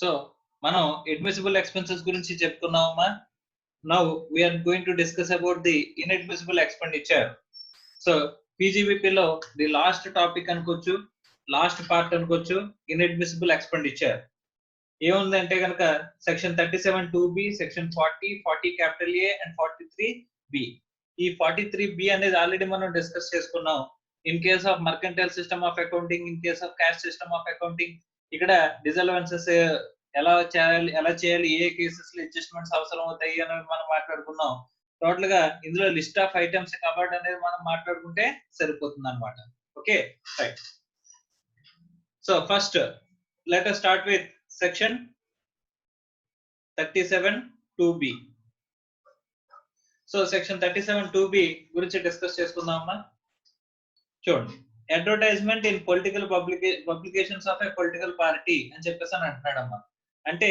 So మనం admissible expenses గురించి చెప్పుకున్నామా. Now we are going to discuss about the inadmissible expenditure. So PGBP లో the last topic అనుకోవచ్చు, last part అనుకోవచ్చు, inadmissible expenditure. ఏముందంటే కనుక section 37 2B, section 40 capital A and 43B. ఈ 43B అనేది already మనం డిస్కస్ చేసుకున్నాం. In case of mercantile system of accounting, in case of cash system of accounting, ఇక్కడ డిసల్వెన్సెస్ ఎలా చేయాలి, ఏ కేసెస్ లో అడ్జస్ట్మెంట్స్ అవసరం అవుతాయి అని మనం మాట్లాడుకున్నాం. టోటల్ గా ఇందులో లిస్ట్ ఆఫ్ ఐటమ్స్ కవర్డ్ అనేది మనం మాట్లాడుకుంటే సరిపోతుంది అనమాట. Okay right. So first let us start with section 37 2B. So section 37 2B గురించి డిస్కస్ చేసుకుందామా. చూడండి, advertisement in political publications of A political party అని చెప్పేసి అని అంటున్నాడమ్మా. అంటే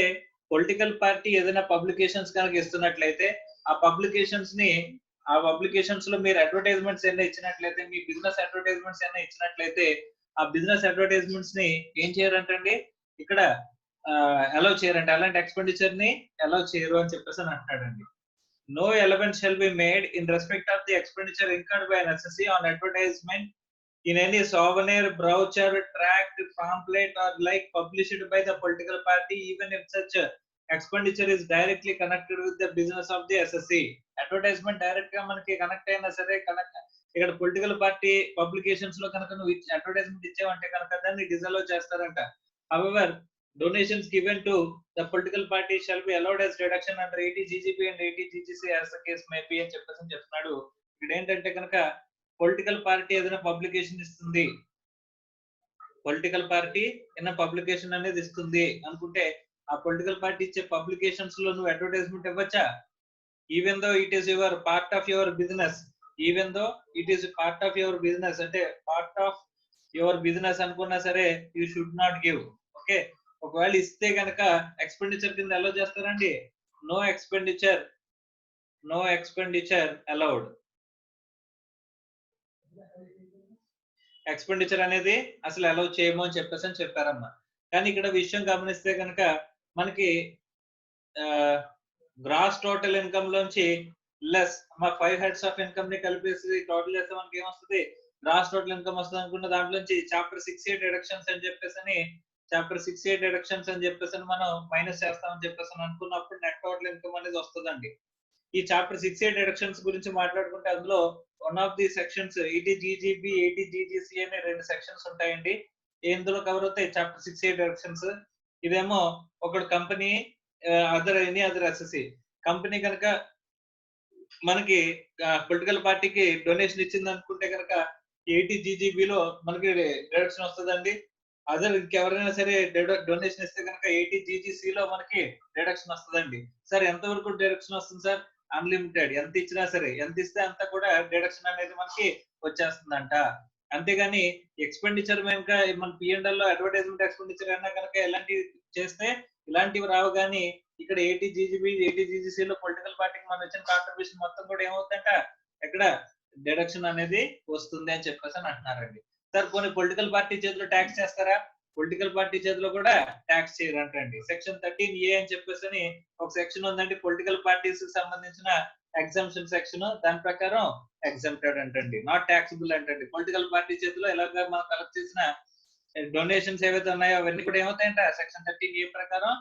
పొలిటికల్ పార్టీ ఏదైనా పబ్లికేషన్స్ కనుక ఇస్తున్నట్లయితే ఆ పబ్లికేషన్స్ లో మీరు అడ్వర్టైజ్మెంట్స్ ఏమైనా ఇచ్చినట్లయితే, మీ బిజినెస్ అడ్వర్టైజ్మెంట్స్ ఏమైనా ఇచ్చినట్లయితే ఆ బిజినెస్ అడ్వర్టైజ్మెంట్స్ ని ఏం చేయరంటండి, ఇక్కడ అలౌ చేయరంట. అలాంటి ఎక్స్పెండిచర్ ని అలౌ చేయరు అని చెప్పేసి అని అంటున్నాడండి. No allowance shall be made in respect of the expenditure incurred by an assessee on advertisement in any souvenir, brochure, tract, pamphlet or like published by the political party, even if such expenditure is directly connected with the business of the assessee. Advertisement direct గా మనకి connect అయినా సరే, ఇక్కడ political party publications లో కనుక నువ్వు advertisement ఇచ్చావంటే కనుక దాన్ని డిసలౌ చేస్తారంట. However, donations given to the political party shall be allowed as deduction under 80 GGB and 80 GGC as the case may be అని చెప్పేసి చెప్తున్నాడు. ఇక్కడ ఏంటంటే కనుక పొలిటికల్ పార్టీ ఏదైనా పబ్లికేషన్ ఇస్తుంది, పొలిటికల్ పార్టీ ఏదైనా పబ్లికేషన్ అనేది ఇస్తుంది అనుకుంటే ఆ పొలిటికల్ పార్టీ ఇచ్చే పబ్లికేషన్స్ లో నువ్వు అడ్వర్టైజ్మెంట్ ఇవ్వచ్చా? Even though it is your part of your business, even though it is part of your business, అంటే పార్ట్ ఆఫ్ యువర్ బిజినెస్ అనుకున్నా సరే you should not give. Okay, ఒకవేళ ఇస్తే కనుక ఎక్స్పెండిచర్ కింద అలౌ చేస్తారండి. No expenditure allowed. ఎక్స్పెండిచర్ అనేది అసలు అలౌ చేయము అని చెప్పేసి అని చెప్పారమ్మా. కానీ ఇక్కడ విషయం గమనిస్తే కనుక మనకి గ్రాస్ టోటల్ ఇన్కమ్ లోంచి లెస్ మా 5 హెడ్స్ ఆఫ్ ఇన్కమ్ ని కలిపేసి టోటల్ చేస్తే మనకి ఏమొస్తుంది, గ్రాస్ టోటల్ ఇన్కమ్ వస్తుంది అనుకున్న దాంట్లోంచి చాప్టర్ 6A డిడక్షన్స్ అని చెప్పేసి మనం మైనస్ చేస్తామని చెప్పేసి అనుకున్నప్పుడు నెట్ టోటల్ ఇన్కమ్ అనేది వస్తుందండి. ఈ చాప్టర్ 6A డిడక్షన్స్ గురించి మాట్లాడుకుంటే అందులో one of the sections 80 GGB 80 GGC అనే 2 సెక్షన్స్ ఉంటాయండి. ఇందులో కవర్ అవుతాయి చాప్టర్ 6A డిడక్షన్స్. ఇదేమో ఒకటి company any other assessee company కనుక మనకి పొలిటికల్ పార్టీకి డొనేషన్ ఇచ్చింది అనుకుంటే కనుక 80 GGB లో మనకి డిడక్షన్ వస్తుందండి. అదర్ ఇంకెవరైనా సరే డొనేషన్ ఇస్తే కనుక 80 GGC లో మనకి డిడక్షన్ వస్తుందండి. సార్ ఎంతవరకు డిడక్షన్ వస్తుంది సార్? అన్లిమిటెడ్, ఎంత ఇచ్చినా సరే, ఎంత ఇస్తే అంత కూడా డిడక్షన్ అనేది మనకి వచ్చేస్తుందంట. అంతేగాని ఎక్స్పెండిచర్ కనుక మన P&L లో అడ్వర్టైజ్మెంట్ ఎక్స్పెండిచర్ అయినా కనుక ఇలాంటివి చేస్తే ఇలాంటివి రావు. కానీ ఇక్కడ 80 GGB 80 GGC లో పొలిటికల్ పార్టీకి మనం ఇచ్చిన కాంట్రిబ్యూషన్ మొత్తం కూడా ఏమవుతుందంట, ఎక్కడ డిడక్షన్ అనేది వస్తుంది అని చెప్పేసి అని అంటున్నారండి. సార్ కొన్ని పొలిటికల్ పార్టీ చేతిలో ట్యాక్స్ చేస్తారా? పొలిటికల్ పార్టీ చేతిలో కూడా ట్యాక్స్ చేయరంటండి. సెక్షన్ 13A అని చెప్పేసి ఒక సెక్షన్ ఉందండి పొలిటికల్ పార్టీస్ కి సంబంధించిన ఎగ్జామ్షన్ సెక్షన్. దాని ప్రకారం ఎగ్జామ్టెడ్ అంటండి, నాట్ ట్యాక్సిబుల్ అంటండి. పొలిటికల్ పార్టీ చేతిలో ఎలాగ మనం కలెక్ట్ చేసిన డొనేషన్స్ ఏవైతే ఉన్నాయో అవన్నీ కూడా ఏమవుతాయంట సెక్షన్ 13A ప్రకారం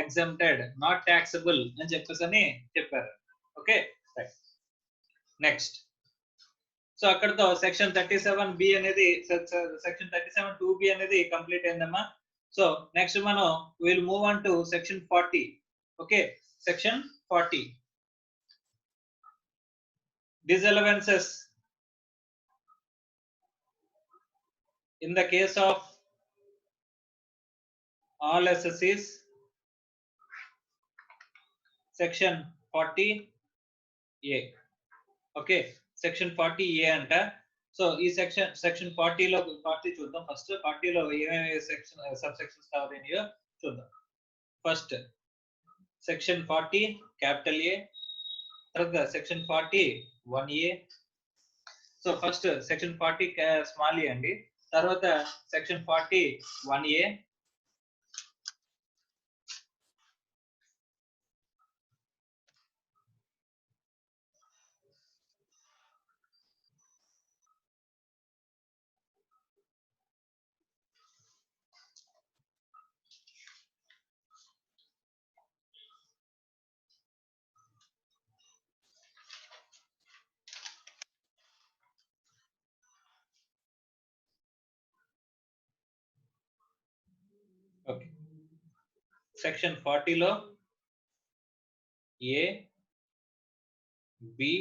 ఎగ్జామ్టెడ్, నాట్ ట్యాక్సిబుల్ అని చెప్పేసి అని చెప్పారు. Okay next. సో అక్కడతో సెక్షన్ 37B అనేది సెక్షన్ 37 2B అనేది కంప్లీట్ అయిందమ్మా. సో నెక్స్ట్ మనం will move on to section 40. Okay, section 40 disallowances in the case of all assessees. Section 40A. Okay, section 40A అంట. సో ఈ సెక్షన్ 40 లో 40 చూద్దాం. First 40 లో ఏమేమి సెక్షన్ సబ్ సెక్షన్స్ కావాలనియో చూద్దాం. ఫస్ట్ సెక్షన్ 40 క్యాపిటల్ A, తర్వాత section 40 1A. So first section 40 small A అండి, తర్వాత సెక్షన్ 40 1A, సెక్షన్ 40 లో A B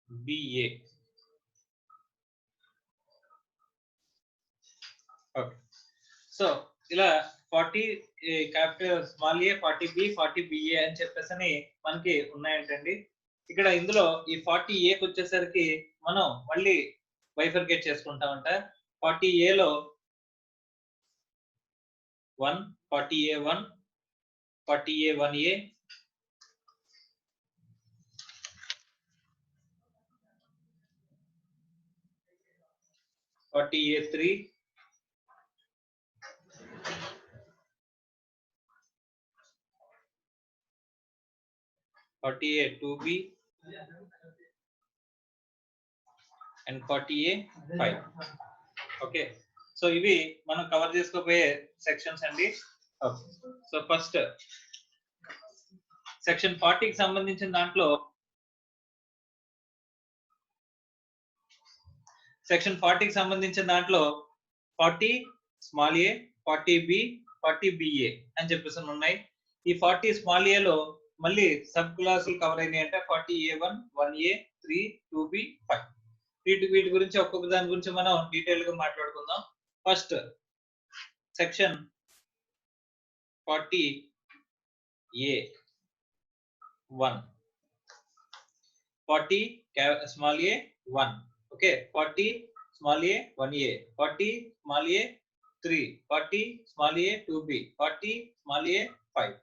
BA. Okay, so ఇలా 40 capital small A, 40 B, 40 BA అని చెప్పేసి మనకి ఉన్నాయంటండి. ఇక్కడ ఇందులో ఈ 40 ఏకి వచ్చేసరికి మనం మళ్ళీ బైఫర్కేట్ చేసుకుంటామంట. 40 ఏలో 1, 40 A1, 40 A1A, 40 A3, 40 A2B and 40 A5. Okay, so ఇవి మనం కవర్ చేసుకోబోయే సెక్షన్స్ అండి. సో ఫస్ట్ సెక్షన్ 40కి సంబంధించిన దాంట్లో సెక్షన్ 40కి సంబంధించిన దాంట్లో 40 స్మాల్ ఏ, 40 బి, 40 బిఏ అని చెప్పేసి ఉన్నాయి. ఈ 40 స్మాల్ ఏలో మళ్ళీ సబ్ క్లాసులు కవర్ అయినాయి అంటే 40 A1, 1A, 3, 2B, 5. వీటి గురించి ఒక్కొక్క దాని గురించి మనం డీటెయిల్ గా మాట్లాడుకుందాం. ఫస్ట్ సెక్షన్ 40 A1, 40 స్మాల్ ఏ 1, ఓకే, 40 స్మాల్ ఏ 1A, 40 స్మాల్ ఏ 3, 40 స్మాల్ ఏ 2B, 40 స్మాల్ ఏ 5,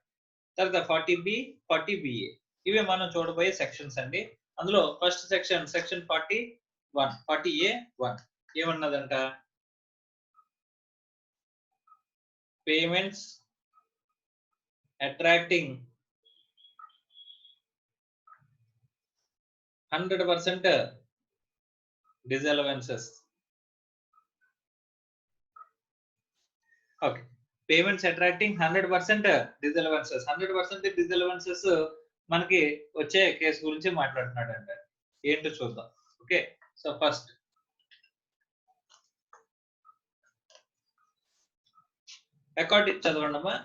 తర్వాత 40B, 40BA. ఇవి మనం చూడబోయే సెక్షన్స్ అండి. అందులో ఫస్ట్ సెక్షన్ 41, 40A1 ఏమన్నదంట, payments attracting 100% disallowances. Okay, payments attracting 100% disallowances. 100% disallowances మనకి వచ్చే కేసు గురించి మాట్లాడుతున్నాడు అంట. ఏంటో చూద్దాం. ఓకే, సో ఫస్ట్ రికార్డ్ చదవండి అమ్మా.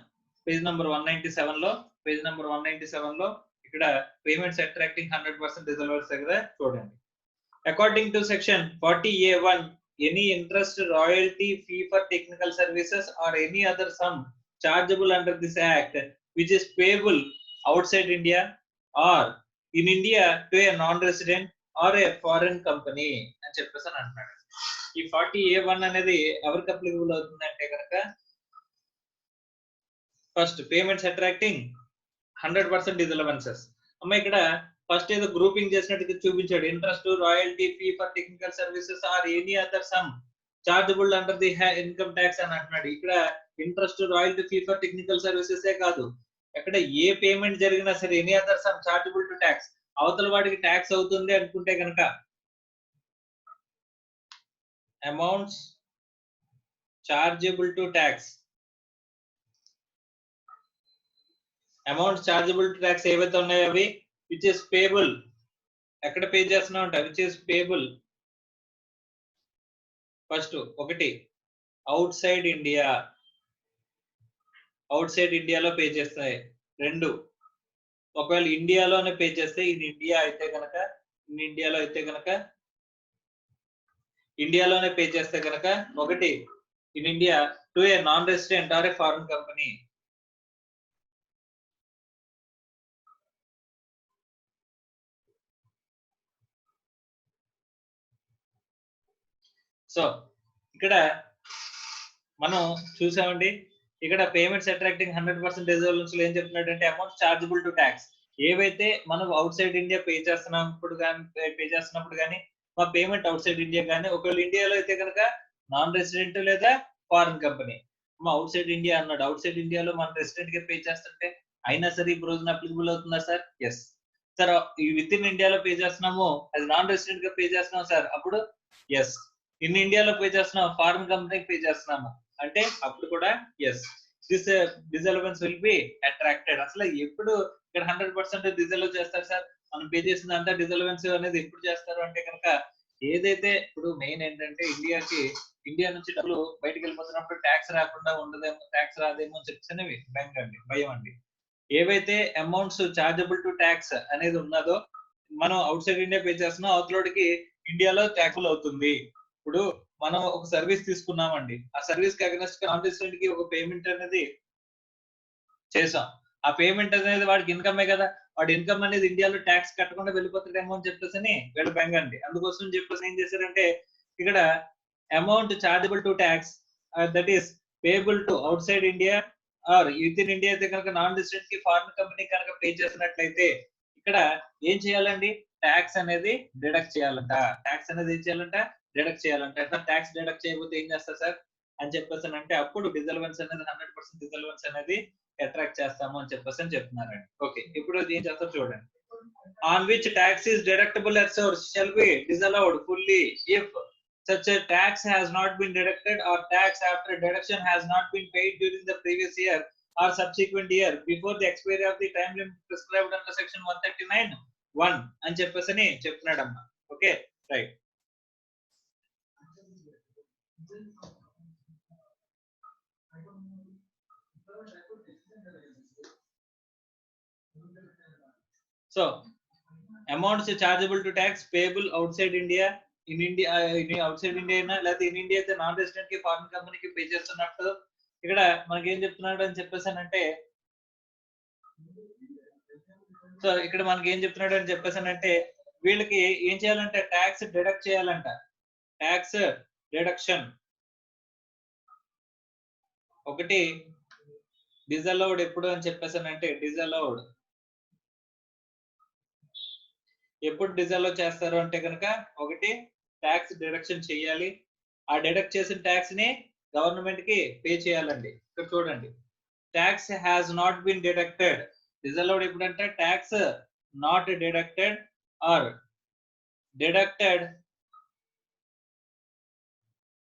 పేజ్ నెంబర్ 197 లో, పేజ్ నెంబర్ 197 లో ఇక్కడ పేమెంట్స్ అట్రాక్టింగ్ 100% డిసలవెన్స్ దగ్గర చూడండి. According to section 40A1, any interest, royalty, fee for technical services or any other sum chargeable under this act which is payable outside India or in India to a non-resident or a foreign company అని చెప్పేసి అంటున్నాడు. ఈ 40A1 అనేది ఎవరికి applicable అవుతుందంటే కనుక first payments attracting 100% డిసలవెన్సెస్. అమ్మ ఇక్కడ ఫస్ట్ ఏదో గ్రూపింగ్ చేసినట్టు చూపించాడు. Interest, royalty, fee for technical services or any other some chargeable under the income tax అని అంటున్నాడు. ఇక్కడ interest, royalty, fee for technical services కాదు, ఎక్కడ ఏ పేమెంట్ జరిగినా సరే any other some chargeable to tax, అవతల వాడికి ట్యాక్స్ అవుతుంది అనుకుంటే కనుక amounts chargeable to tax, amounts chargeable to tax ఏవైతే ఉన్నాయో అవి విచ్ ఇస్ పేబుల్, ఎక్కడ పే చేస్తున్నావు అంట, విచ్ ఇస్ పేబుల్. ఫస్ట్ ఒకటి out side India, out side ఇండియాలో పే చేస్తాయి. 2 ఒకవేళ ఇండియాలోనే పే చేస్తే ఇన్ ఇండియా అయితే కనుక, ఇన్ ఇండియాలో అయితే కనుక, ఇండియాలోనే పే చేస్తే కనుక ఒకటి in India to a non resident or a foreign company. So ఇక్కడ మనం చూసామండి, ఇక్కడ పేమెంట్స్ అట్రాక్టింగ్ 100% డిసలవెన్స్ ఏం చెప్తున్నాడంటే అమౌంట్ చార్జబుల్ టు ట్యాక్స్, ఏవైతే మనం అవుట్ సైడ్ ఇండియా పే చేస్తున్నప్పుడు కానీ మా పేమెంట్ అవుట్ సైడ్ ఇండియా కానీ, ఒకవేళ ఇండియాలో అయితే కనుక నాన్ రెసిడెంట్ లేదా ఫారెన్ కంపెనీ. మా అవుట్ సైడ్ ఇండియా అన్నాడు, అవుట్ సైడ్ ఇండియాలో మన రెసిడెంట్ గా పే చేస్తుంటే అయినా సరే ఈ రోజున అప్లికబుల్ అవుతుందా sir? Yes sir. Within ఇండియాలో పే చేస్తున్నాము, అది నాన్ రెసిడెంట్ గా పే చేస్తున్నాం సార్, అప్పుడు ఎస్. ఇన్ ఇండియాలో పే చేస్తున్నాం, ఫారెన్ కంపెనీకి పే చేస్తున్నాము అంటే అప్పుడు కూడా yes. This disallowance will be attracted. అసలు ఎప్పుడు ఇక్కడ 100% డిజల్వ్ చేస్తారు సార్? మనం పే చేసిందంతా డిజల్వెన్స్ అనేది ఎప్పుడు చేస్తారు అంటే కనుక, ఏదైతే ఇప్పుడు మెయిన్ ఏంటంటే ఇండియా నుంచి డబ్బులు బయటకు వెళ్ళిపోతున్నప్పుడు ట్యాక్స్ రాకుండా ఉండదేమో, ట్యాక్స్ రాదేమో అని చెప్పేసి భయం అండి. ఏవైతే అమౌంట్స్ చార్జబుల్ టు ట్యాక్స్ అనేది ఉన్నదో, మనం అవుట్ సైడ్ ఇండియా పే చేస్తున్నాం, అవతలోడికి ఇండియాలో ట్యాక్స్ అవుతుంది. ఇప్పుడు మనం ఒక సర్వీస్ తీసుకున్నామండి, ఆ సర్వీస్ కి అగైనెస్ట్ గా నాన్ రెసిడెంట్ కి ఒక పేమెంట్ అనేది చేసాం. ఆ పేమెంట్ అనేది వాడికి ఇన్కమే కదా, వాడి ఇన్కమ్ అనేది ఇండియాలో ట్యాక్స్ కట్టకుండా వెళ్ళిపోతాడేమో అని చెప్పేసి వీళ్ళ బెంగ అండి. అందుకోసం చెప్పేసి ఏం చేశారంటే, ఇక్కడ amount chargeable to tax that is payable to outside India or within India అయితే కనుక నాన్ రెసిడెంట్ కి ఫారిన్ కంపెనీ కనుక పే చేసినట్లయితే, ఇక్కడ ఏం చేయాలండి? ట్యాక్స్ అనేది డిడక్ట్ చేయాలంట. ట్యాక్స్ అనేది ఏం చేయాలంట? డిడక్ట్ చేయాలంట. ట్యాక్స్ డిడక్ట్ చేయకపోతే ఏం చేస్తారు సార్ అని చెప్పేసి అంటే, అప్పుడు డిజల్వెన్స్ అనేది 100% డిజల్వెన్స్ అనేది అట్రాక్ట్ చేస్తాము అని చెప్పేసి చెప్తున్నారండి. ఓకే, ఇప్పుడు ఏం చేస్తారు చూడండి. On which tax is deductible at source shall be disallowed fully if such a tax has not been deducted or tax after deduction has not been paid during the previous year or subsequent year before the expiry of the time limit prescribed under section 139(1) అని చెప్పేసి చెప్తున్నాడమ్మా. Okay, right. So amounts chargeable to tax payable outside India, in India outside India అయినా లేదా in India అయితే non resident కి foreign కంపెనీకి pay చేస్తున్నట్టు ఇక్కడ మనకి ఏం చెప్తున్నాడు అని చెప్పేసానంటే, సో ఇక్కడ మనకి ఏం చెప్తున్నాడు అని చెప్పేసానంటే, వీళ్ళకి ఏం చేయాలంటే ట్యాక్స్ డిడక్ట్ చేయాలంట. ట్యాక్స్ డిడక్షన్ ఒకటి డిజలౌడ్ ఎప్పుడు అని చెప్పేసానంటే, డిజలౌడ్ ఎప్పుడు డిజల్వ్ చేస్తారు అంటే కనుక, ఒకటి ట్యాక్స్ డిడక్షన్ చేయాలి. ఆ డిడక్ట్ చేసిన ట్యాక్స్ ని గవర్నమెంట్ కి పే చేయాలండి. ఇక్కడ చూడండి, tax has not been deducted. Disallowed ఎప్పుడంటే tax not deducted or deducted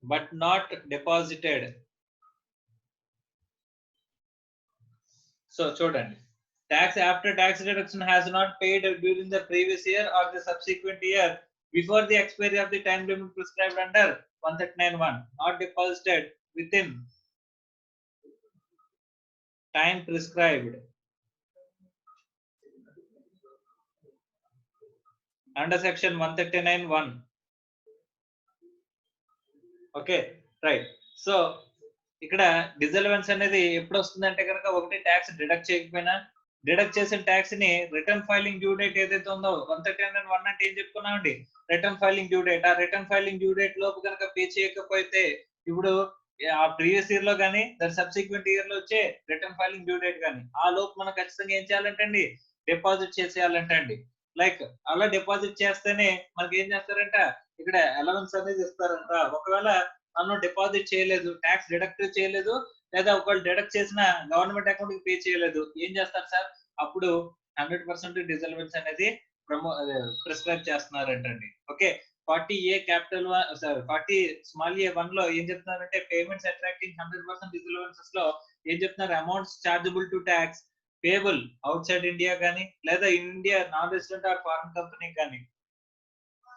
but not deposited. So చూడండి, tax after tax deduction has not paid during the previous year or the subsequent year before the expiry of the time limit prescribed under 139(1), not deposited within time prescribed under section 139(1). Okay, right. So ఇక్కడ disallowance అనేది ఎప్పుడు వస్తుందంటే కనుక, ఒకటి tax deduct చేయకపోయినా, deduct చేసిన tax ని return filing due date ఏదైతే ఉందో 139(1) అంటే ఏం చెప్పుకున్నామండి? Return filing due date. ఆ రిటర్న్ ఫైలింగ్ డ్యూ డేట్ లోపు కనుక పే చేయకపోతే, ఇప్పుడు ఆ ప్రీవియస్ ఇయర్ లో కానీ దాని సబ్సిక్వెంట్ ఇయర్ లో వచ్చే రిటర్న్ ఫైలింగ్ డ్యూ డేట్ కానీ ఆ లోపు మనం ఖచ్చితంగా ఏం చేయాలంటే అండి? డిపాజిట్ చేసేయాలంటే అండి. లైక్ అలా డిపాజిట్ చేస్తేనే మనకి ఏం చేస్తారంట, ఇక్కడ అలవెన్స్ అనేది ఇస్తారంట. ఒకవేళ మనం డిపాజిట్ చేయలేదు, ట్యాక్స్ డిడక్ట్ చేయలేదు, లేదా ఒకవేళ డిడక్ట్ చేసిన గవర్నమెంట్ అకౌంట్ కి పే చేయలేదు, ఏం చేస్తారు సార్? అప్పుడు 100% డిజల్వెన్స్ అనేది ప్రిస్క్రైబ్ చేస్తున్నారంటండి. ఓకే, 40A క్యాపిటల్ 40(1) లో ఏం చెప్తున్నారంటే, పేమెంట్స్ అట్రాక్టింగ్ 100% డిజల్వెన్సెస్ లో ఏం చెప్తున్నారు? Amounts chargeable to tax payable outside India కానీ లేదా India non resident or foreign company కానీ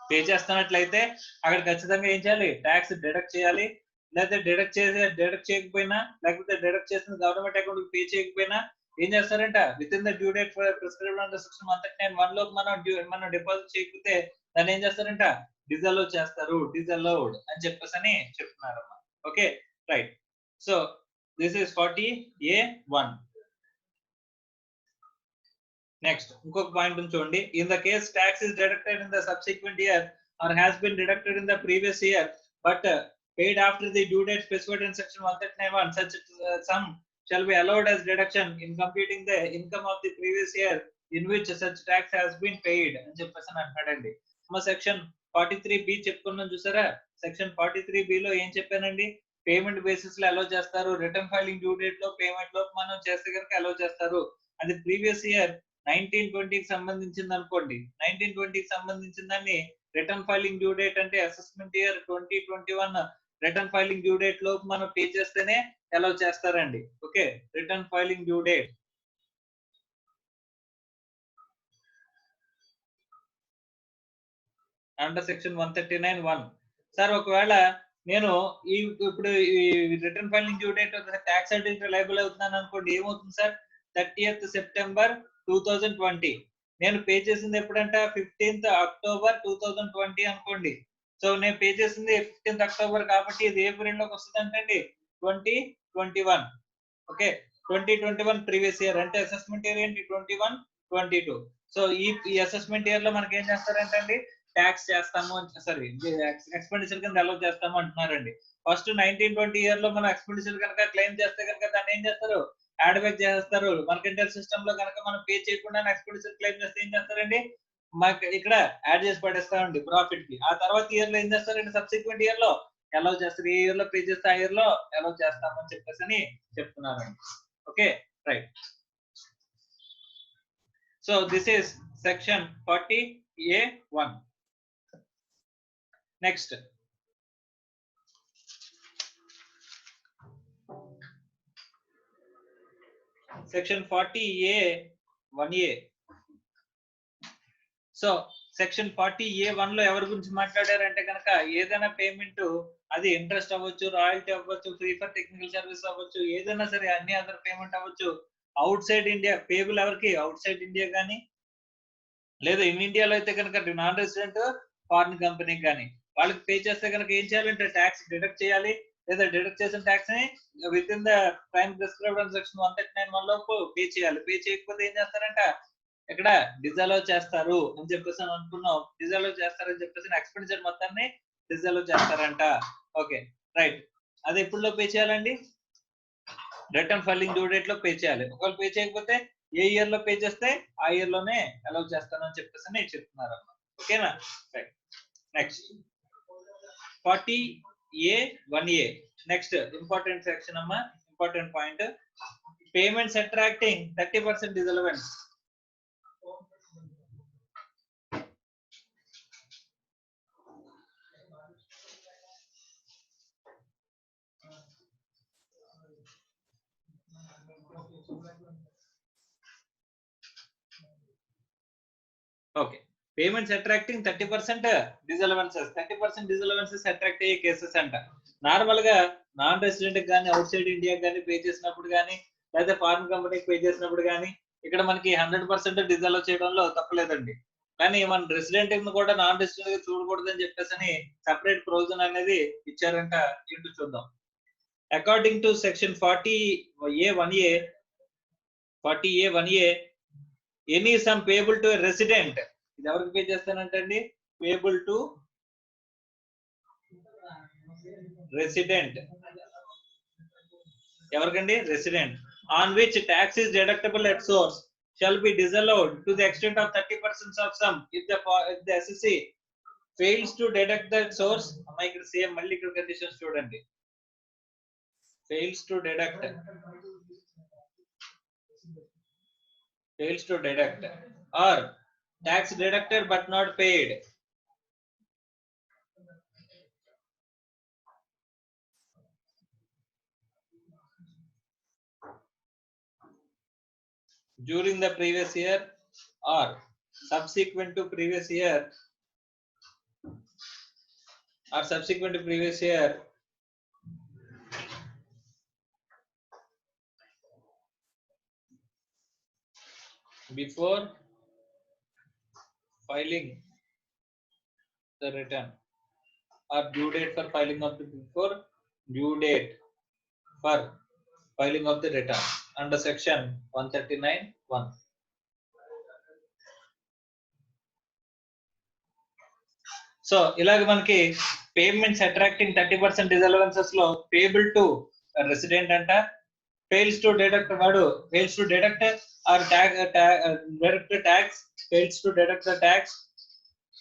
పే చేస్తున్నట్లయితే అక్కడ ఖచ్చితంగా ఏం చేయాలి? ట్యాక్స్ డిడక్ట్ చేయాలి. లేదా డిడక్ట్ చేయకపోయినా, లేకపోతే డిడక్ట్ చేసిన గవర్నమెంట్ అకౌంట్ పే చేయకపోయినా ఏం చేస్తారంట? With in the due date prescribed under section 139(1) లోపు మనం డిపాజిట్ చేయకపోతే దాన్ని ఏం చేస్తారంట? డిజల్వ్ చేస్తారు. డిజల్వ్డ్ అని చెప్పేసి చెప్తున్నారమ్మా. Okay, right. So this is 40A(1). Next ఇంకొక పాయింట్ చూడండి. In the case tax is deducted in the subsequent year or has been deducted in the previous year but paid after the due date specified in section 139(1), such sum shall be allowed as deduction in computing the income of the previous year in which such tax has been paid అని చెప్పేసి అంటాడండి. Section 43B చెప్పుకున్నాం చూసారా? Section 43B లో ఏం చెప్పానండి? Payment basis లో allow చేస్తారు. Return filing due date లో పేమెంట్ లో మనం చేస్తే కనుక అలౌ చేస్తారు. అది ప్రీవియస్ ఇయర్ 1920కి సంబంధించింది అనుకోండి. 1920కి సంబంధించిన దాన్ని రిటర్న్ ఫైలింగ్ డ్యూ డేట్ అంటే assessment year 2021 return filing due date లోపు మనం పే చేస్తేనే అలౌ చేస్తారండి. Okay, return filing due date. Under section 139(1). Sir ఒకవేళ నేను ఇప్పుడు ఈ return filing due date tax certificate liable అవుతున్నాను అనుకోండి, ఏమవుతుంది సార్? 30th September 2020. నేను పే చేసింది ఎప్పుడంట? 15th October 2020 అనుకోండి. సో నేను పే చేసింది 15th October కాబట్టి ఇది ఏ పీరియడ్ లోకి వస్తుంది అంటే 2021. ఓకే, 2021 ప్రీవియస్ ఇయర్ అంటే అసెస్మెంట్ ఇయర్ ఏంటి? 21, 22. సో ఈ అసెస్మెంట్ ఇయర్ లో మనకి ఏం చేస్తారంటే అండి, ట్యాక్స్ చేస్తాము, సారీ ఎక్స్పెండిచర్ కింద అలౌ చేస్తాము అంటున్నారండి. ఫస్ట్ 1920 ఇయర్ లో మనం ఎక్స్పెండిచర్ కనుక క్లెయిమ్ చేస్తే కనుక దాన్ని ఏం చేస్తారు? యాడ్ బ్యాక్ చేస్తారు. మర్కెంటైల్ సిస్టమ్ లో కనుక మనం పే చేయకుండా ఎక్స్పెండిచర్ క్లెయిమ్ చేస్తే ఏం చేస్తారండి, మాకు ఇక్కడ యాడ్ చేసి పడేస్తామండి ప్రాఫిట్ కి. ఆ తర్వాత ఇయర్ లో ఏం చేస్తారండి, సబ్సిక్వెంట్ ఇయర్ లో అలౌ చేస్తారు. ఏ ఇయర్ లో పే చేస్తే ఆ ఇయర్ లో అలౌ చేస్తామని చెప్పేసి అని చెప్తున్నారండి. Okay, right. So this is section 40A(1). Next section 40A(1A). So section 40A(1) లో ఎవరి గురించి మాట్లాడారంటే కనుక, ఏదైనా పేమెంట్ అది ఇంట్రెస్ట్ అవ్వచ్చు, రాయల్టీ అవ్వచ్చు, ఫ్రీ ఫర్ టెక్నికల్ సర్వీస్ అవ్వచ్చు, ఏదైనా సరే అన్ని అదర్ పేమెంట్ అవ్వచ్చు, అవుట్ సైడ్ ఇండియా పేబుల్ ఎవరికి? అవుట్ సైడ్ ఇండియా కానీ, లేదా ఇన్ ఇండియాలో అయితే కనుక నాన్ రెసిడెంట్ ఫారిన్ కంపెనీకి కానీ వాళ్ళకి పే చేస్తే కనుక ఏం చేయాలంటే ట్యాక్స్ డిడక్ట్ చేయాలి, లేదా డిడక్ట్ చేసిన ట్యాక్స్ ని with in the time prescribed section 139(1) లోపు పే చేయాలి. పే చేయకపోతే ఏం చేస్తారంట, ఇక్కడ డిజలౌ చేస్తారు అని చెప్పేసి అనుకున్నాం. డిజలౌ చేస్తారని చెప్పేసి ఎక్స్పెండిచర్ మొత్తాన్ని డిజలౌ చేస్తారంట. Okay, right. అది ఎప్పుడు పే చేయాలండి? రిటర్న్ ఫైలింగ్ డ్యూ డేట్ లో పే చేయాలి. ఒకవేళ పే చేయకపోతే ఏ ఇయర్ లో పే చేస్తే ఆ ఇయర్ లోనే అలౌ చేస్తానని చెప్పేసి చెప్తున్నారు అన్నమాట. ఓకేనా, right. Next 40A(1A). Next important section అమ్మా, important point. Payments attracting 30% disallowance. Okay, payments attracting 30% disallowances. 30% disallowances attract అయ్యే కేసెస్ అంట. నార్మల్ గా నాన్ రెసిడెంట్ కానీ, అవుట్ సైడ్ ఇండియా కానీ పే చేసినప్పుడు కానీ, లేదా ఫారిన్ కంపెనీకి పే చేసినప్పుడు కానీ ఇక్కడ మనకి 100% డిసలవ్ చేయడంలో తప్పలేదండి. కానీ మన రెసిడెంట్ కూడా నాన్ రెసిడెంట్ గా చూడకూడదని చెప్పేసి సెపరేట్ ప్రొవిజన్ అనేది ఇచ్చారంట. ఏంటో చూద్దాం. According to section 40A(1A), 40A(1A), any sum payable to resident. ఇది ఎవరికి పే చేస్తానంటే అండి, పేబుల్ టు రెసిడెంట్. ఎవరికండి? Resident. On which tax is deductible at source shall be disallowed to the extent of 30% of sum if the assessee fails to deduct the source. అమ్మా ఇక్కడ same మళ్ళీ ఇక్కడ conditions చూడండి. fails to deduct or tax deducted but not paid. During the previous year or subsequent to previous year before filing the return or due date for filing of the before due date for filing of the return under section 139(1). So ఇలాగ మనకి payments attracting 30% డిసలవెన్సెస్ లో payable to resident అంట. fails to deduct వాడు fails to deduct or deduct tax, fails to deduct the tax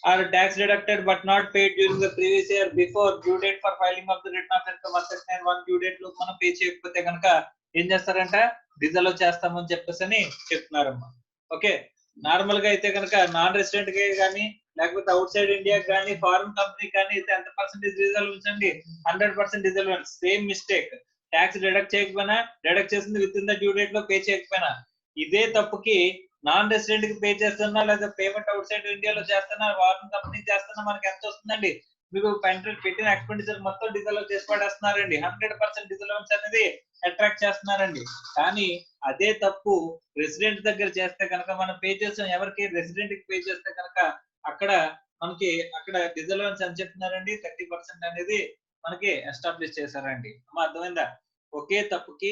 or tax deducted but not paid during the previous year before due date for filing of the return of income 139(1) due date లో మనం pay చేయకపోతే కనుక ఏం చేస్తారంట, డిజలవ్ చేస్తామని చెప్పేసి చెప్తున్నారమ్మా. Okay, normal గా అయితే కనుక నాన్ రెసిడెంట్ కి కానీ, లేకపోతే అవుట్ సైడ్ ఇండియా కానీ, ఫారిన్ కంపెనీ కానీ అయితే ఎంత పర్సెంటేజ్ డిజలవెన్స్ అండి? 100% disallowance. Same mistake. Tax deduct చేయకపోయినా, డిడక్ట్ చేసింది within the due date లో పే చేయకపోయినా, ఇదే తప్పుకి నాన్ రెసిడెంట్ కి పే చేస్తున్నా లేదా పేమెంట్ అవుట్ సైడ్ ఇండియాలో చేస్తున్నా, వారిని కంపెనీ చేస్తున్నా మనకి ఎంత వస్తుందండి? మీకు పెట్టిన ఎక్స్పెండిచర్ మొత్తం డిజల్వ్ చేసి పడేస్తున్నారండి. 100% డిజల్వెన్స్ అనేది అట్రాక్ట్ చేస్తున్నారండి. కానీ అదే తప్పు రెసిడెంట్ దగ్గర చేస్తే కనుక మనం పే చేస్తాం, ఎవరికి? రెసిడెంట్ కి పే చేస్తే కనుక అక్కడ మనకి అక్కడ డిజల్వెన్స్ అని చెప్తున్నారండి 30% అనేది మనకి ఎస్టాబ్లిష్ చేశారండి. అమ్మా అర్థమైందా? ఒకే తప్పుకి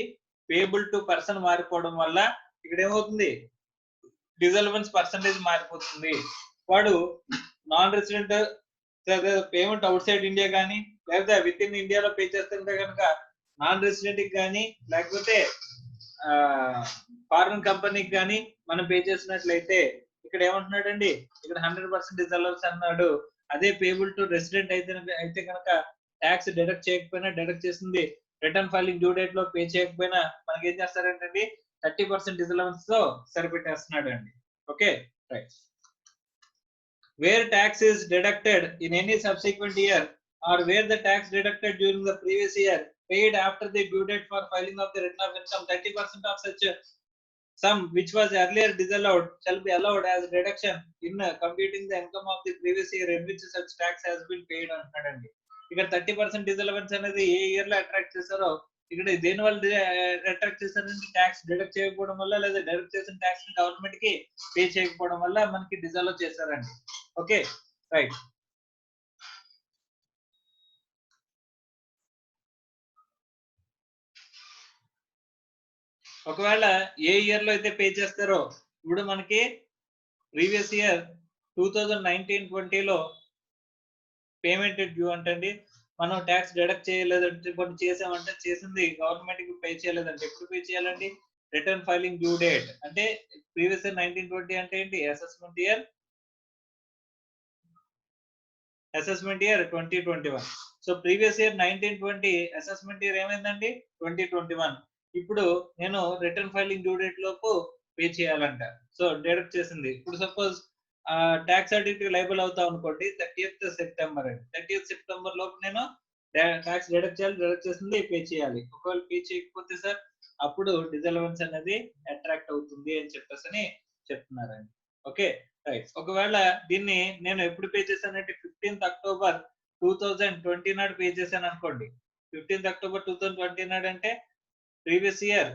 పేబుల్ టు పర్సన్ మారిపోవడం వల్ల ఇక్కడ ఏమవుతుంది? డిజల్వెన్స్ పర్సంటేజ్ మారిపోతుంది. వాడు non resident payment out side India కానీ లేకపోతే విత్ ఇన్ ఇండియాలో పే చేస్తుంటే కనుక నాన్ రెసిడెంట్ కి కానీ లేకపోతే ఫారిన్ కంపెనీకి కానీ మనం పే చేసినట్లయితే ఇక్కడ ఏమంటున్నాడండి? ఇక్కడ 100% డిజల్వెన్స్ అన్నాడు. అదే పేబుల్ టు రెసిడెంట్ అయితే కనుక ట్యాక్స్ డిడక్ట్ చేయకపోయినా, డిడక్ట్ చేసింది రిటర్న్ ఫైలింగ్ డ్యూ డేట్ లో పే చేయకపోయినా మనకి ఏం చేస్తారంటే 30% డిజల్వెన్స్ తో సరిపెట్టేస్తున్నాడు అండి. Okay right. Where tax is deducted in any subsequent year or where the tax deducted during the previous year paid after the due date for filing of the return of income, 30% of such sum which was earlier disallowed shall be allowed as deduction in computing the income of the previous year in which such tax has been paid అంటాడండి. ఇక్కడ 30% డిజల్వెన్స్ అనేది ఏ year లో attract చేశారో ఇక్కడ దేని వల్ల attract చేశారంటే tax deduct చేయకపోవడం వల్ల లేదా డైరెక్ట్ చేసిన ట్యాక్స్ గవర్నమెంట్ కి పే చేయకపోవడం వల్ల మనకి డిజల్వ్ చేశారండి. Okay right. ఒకవేళ ఏ ఇయర్ లో అయితే పే చేస్తారో ఇప్పుడు మనకి ప్రీవియస్ ఇయర్ 2019-20 లో పేమెంట్ డ్యూ అంటండి. మనం ట్యాక్స్ డిడక్ట్ చేయలేదంటే కొన్ని చేసామంటే చేసింది గవర్నమెంట్ కి పే చేయలేదంటే ఎప్పుడు పే చేయాలండి? రిటర్న్ ఫైలింగ్ డ్యూ డేట్ అంటే ప్రీవియస్ ఇయర్ 19-20 అంటే ఏంటి? Assessment year 2021. So previous year 19-20 assessment year ఏమైందండి? 2021. ఇప్పుడు నేను రిటర్న్ ఫైలింగ్ డ్యూ డేట్ లోపు పే చేయాలంట. సో డిడక్ట్ చేసింది. ఇప్పుడు సపోజ్ ట్యాక్స్ ఆడిట్ లైబుల్ అవుతాం అనుకోండి 30th సెప్టెంబర్ అండి. 30th సెప్టెంబర్ లోపు నేను ట్యాక్స్ డిడక్ట్ చేయాలి, డిడక్ట్ చేసింది పే చేయాలి. ఒకవేళ పే చేయకపోతే సార్ అప్పుడు డిజల్వెన్స్ అనేది అట్రాక్ట్ అవుతుంది అని చెప్పేసి చెప్తున్నారండి. Okay right. ఒకవేళ దీన్ని నేను ఎప్పుడు పే చేశానంటే 15th October 2020 నాడు పే చేశాను అనుకోండి. 15th October 2020 నాడు అంటే ప్రీవియస్ ఇయర్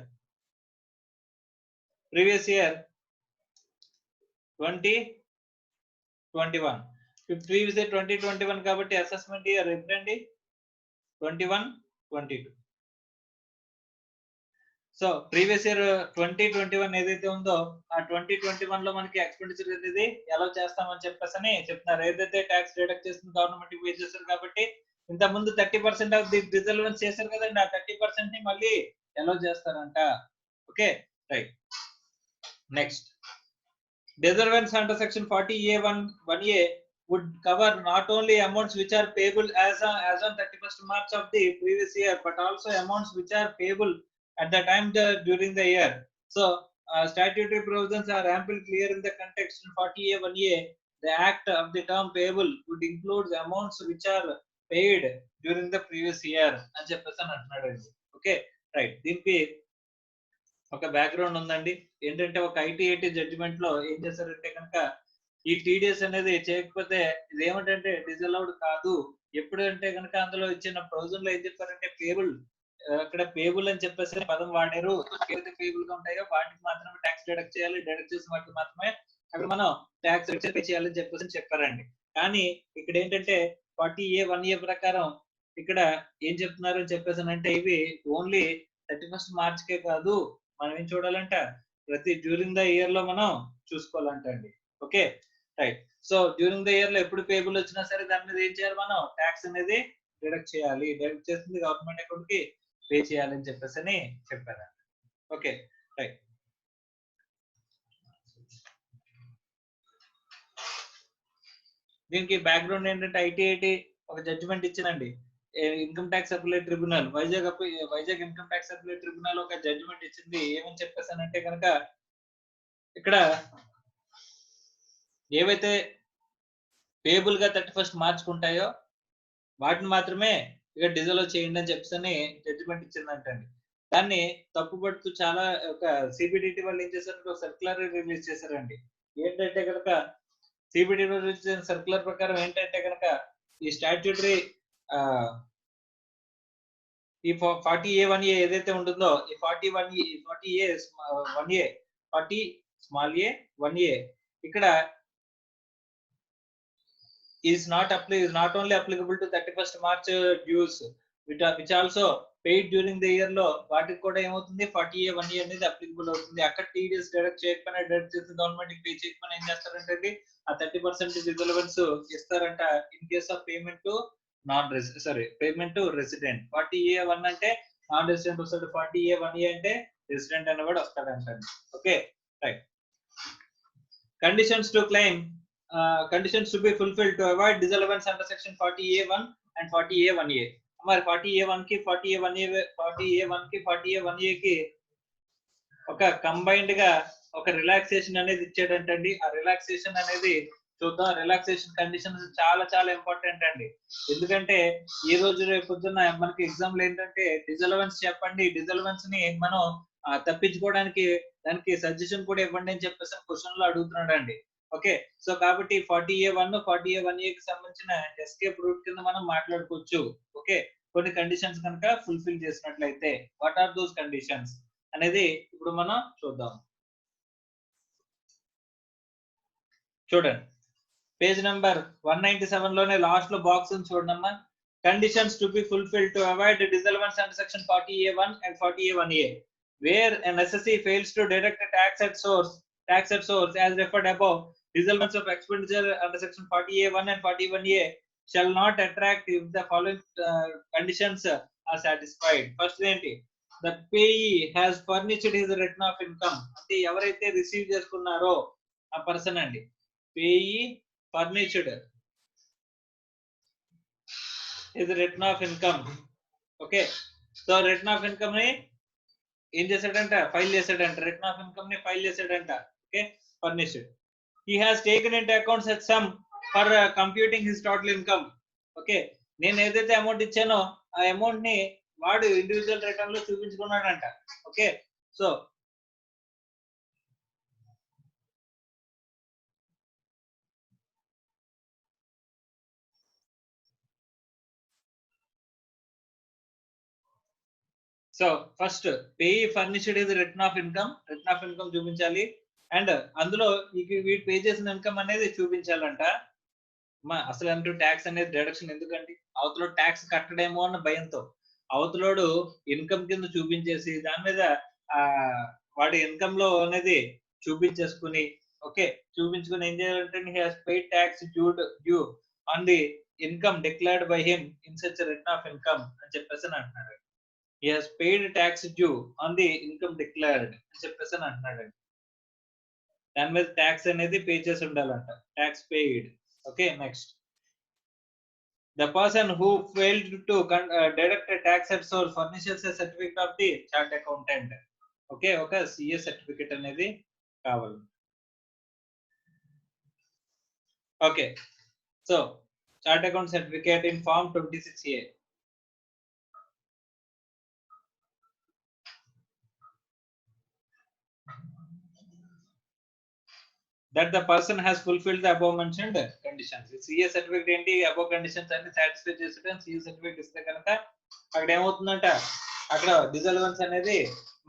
2021 ప్రీవియస్ ఇయర్ 2021 కాబట్టి అసెస్మెంట్ ఇయర్ ఎప్పుడండి? 21-22. సో ప్రీవియస్ ఇయర్ 2021 ఏదైతే ఉందో ఆ 2021 లో మనకి ఎక్స్పెండిచర్ అనేది ఎలా చేస్తామని చెప్పేసి చెప్తున్నారు. ఏదైతే ట్యాక్స్ డిడక్ట్ చేస్తుంది గవర్నమెంట్ పే చేస్తారు కాబట్టి ఇంత ముందు 30% ఆఫ్ ది డిజల్వెన్స్ చేశారు కదండి, ఆ 30% ని మళ్ళీ ఎలా చేస్తారంట. Okay right. Next disallowance under section 40A(1)(1)(a) would cover not only amounts which are payable as on 31st March of the previous year but also amounts which are payable at the time during the year. So statutory provisions are ample clear in the context. In 40A(1)(a) the act of the term payable would include the amounts which are paid during the previous year అని చెప్పేసి అంటున్నాడు అండి. Okay right. దీనికి ఒక background ఉందండి. ఏంటంటే ఒక IT judgement లో ఏం చేశారంటే కనుక ఈ టీడీఎస్ అనేది చేయకపోతే ఇది ఏమిటంటే డిజలౌడ్ కాదు. ఎప్పుడంటే కనుక అందులో ఇచ్చిన ప్రొవిజన్ లో ఏం చెప్పారంటే పేబుల్, అక్కడ పేబుల్ అని చెప్పేసి పదం వాడారు. ఏదైతే పేబుల్ గా ఉంటాయో వాటికి మాత్రమే ట్యాక్స్ డిడక్ట్ చేయాలి, డిడక్ట్ చేసిన వాటికి మాత్రమే అక్కడ మనం ట్యాక్స్ పే చేయాలని చెప్పేసి చెప్పారండి. కానీ ఇక్కడ ఏంటంటే 40A(1)(a) ప్రకారం ఇక్కడ ఏం చెప్తున్నారు అని చెప్పేసి అంటే ఇవి ఓన్లీ 31st March కే కాదు, మనం ఏం చూడాలంట ప్రతి డ్యూరింగ్ ద ఇయర్ లో మనం చూసుకోవాలంట అండి. Okay right. So during the year లో ఎప్పుడు పేబుల్ వచ్చినా సరే దాని మీద ఏం చేయాలి? మనం ట్యాక్స్ అనేది డిడక్ట్ చేయాలి, డిడక్ట్ చేస్తుంది గవర్నమెంట్ అకౌంట్ కి పే చేయాలని చెప్పేసి చెప్పారు. Okay right. దీనికి బ్యాక్గ్రౌండ్ ఏంటంటే ఐటీ ఒక జడ్జిమెంట్ ఇచ్చిందండి. Income tax appellate tribunal Vizag income tax appellate tribunal ఒక జడ్జిమెంట్ ఇచ్చింది. ఏమని చెప్పేసానంటే కనుక ఇక్కడ ఏవైతే పేబుల్ గా 31st March ఉంటాయో వాటిని మాత్రమే ఇక డిజాల్వ్ చేయండి అని చెప్పేసి జడ్జిమెంట్ ఇచ్చిందంటండి. దాన్ని తప్పుపడుతూ చాలా ఒక సిబిడిటీ వాళ్ళు ఏం చేశారంటే ఒక సర్క్యులర్ రిలీజ్ చేశారండి. ఏంటంటే గనక సిబిడిటీ రిలీజ్ చేసిన సర్క్యులర్ ప్రకారం ఏంటంటే గనక ఈ స్టాట్యూటరీ ఈ 40A1A ఏదైతే ఉంటుందో ఈ 40A 1A 40 స్మాల్ ఏ 1A ఇక్కడ is not only applicable to 31st March dues which also paid during the year లో వాటికి కూడా ఏమవుతుంది 40A1A అనేది అప్లికబుల్ అవుతుంది. అక్కడ TDS డైరెక్ట్ చేయకపోయినా డైరెక్ట్ చేసి గవర్నమెంట్ పే చేయకపోయినా ఏం చేస్తారంటే ఆ 30% రిజర్వెన్స్ ఇస్తారంట in case of payment to payment to resident. 40A1 అంటే నాన్ రెసిడెంట్ వస్తాడు, 40A1A అంటే రెసిడెంట్ అనేవాడు వస్తాడంట. Okay right. Conditions to claim conditions to be fulfilled to avoid disallowance under section 40A1 and 40A1A. हमारे 40A1 की 40A1A की ఒక combined గా ఒక రిలాక్సేషన్ అనేది ఇచ్చాడంటండి. ఆ రిలాక్సేషన్ అనేది చూద్దాం. రిలాక్సేషన్ కండిషన్స్ చాలా చాలా ఇంపార్టెంట్ అండి. ఎందుకంటే ఈ రోజు రేపు పొద్దున్న మనకి ఎగ్జామ్లు ఏంటంటే డిజలవెన్స్ చెప్పండి, డిజలవెన్స్ ని మనం తప్పించుకోవడానికి దానికి సజెషన్ కూడా ఇవ్వండి అని చెప్పేసి క్వశ్చన్ లో అడుగుతున్నాడు అండి. ఓకే, సో కాబట్టి 40A1 40A1A కి సంబంధించిన ఎస్కేప్ రూట్ కింద మనం మాట్లాడుకోవచ్చు. ఓకే, కొన్ని కండిషన్స్ కనుక ఫుల్ఫిల్ చేసినట్లయితే వాట్ ఆర్ దోస్ కండిషన్స్ అనేది ఇప్పుడు మనం చూద్దాం. చూడండి పేజ్ నెంబర్ 197 లోనే లాస్ట్ లో బాక్స్ చూడమ్మా. Conditions to be fulfil to avoid disallowance under section 40A1 and 40A1A where an assessee fails to deduct a tax at source as referred above. Disallowance of expenditure under section 40A1 and 41A shall not attract if the following conditions are satisfied. First ఏంటి, the payee has furnished his return of income. అంటే ఎవరైతే receive చేసుకున్నారో ఆ person అండి. payee furnished his return of income. Okay, so return of income ని ఏం చేశాడంట, file చేశాడంట. రిటర్న్ ఆఫ్ ఇన్కమ్ ని ఫైల్ చేశాడంట. Okay, furnished. He has taken into account such sum for computing his total income. Okay, నేను ఏదైతే amount ఇచ్చానో ఆ amount ని వాడు ఇండివిజువల్ రిటర్న్ లో చూపించుకున్నాడంట. Okay, so first payee furnished is return of income చూపించాలి. అండ్ అందులో వీటి పే చేసిన ఇన్కమ్ అనేది చూపించాలంట. అసలు అంటూ ట్యాక్స్ అనేది డిడక్షన్ ఎందుకండి, అవతల ట్యాక్స్ కట్టడేమో అన్న భయంతో అవతలోడు ఇన్కమ్ కింద చూపించేసి దాని మీద వాడి ఇన్కమ్ లో అనేది చూపించేసుకుని ఓకే చూపించుకుని ఏం చేయాలంటే he has paid tax due on the income declared by him in such a return of income అని చెప్పేసి అంటున్నాడు. he has paid tax due on the income declared అని చెప్పేసి అంటున్నాడు. దాని మీద ట్యాక్స్ అనేది పే చేసి ఉండాలంట, tax paid. Okay, next the person who failed to deduct a tax at source furnishes a certificate of the chart accountant. Okay, ఒక CA certificate అనేది కావాలి. Okay, so chart account certificate in form 26A. that the person has fulfilled the above mentioned conditions. CA certificate ఏంటి, above conditions అన్ని satisfy చేస్తే CA certificate ఇస్తే కనుక అక్కడ ఏమవుతుందంట, అక్కడ డిజల్వెన్స్ అనేది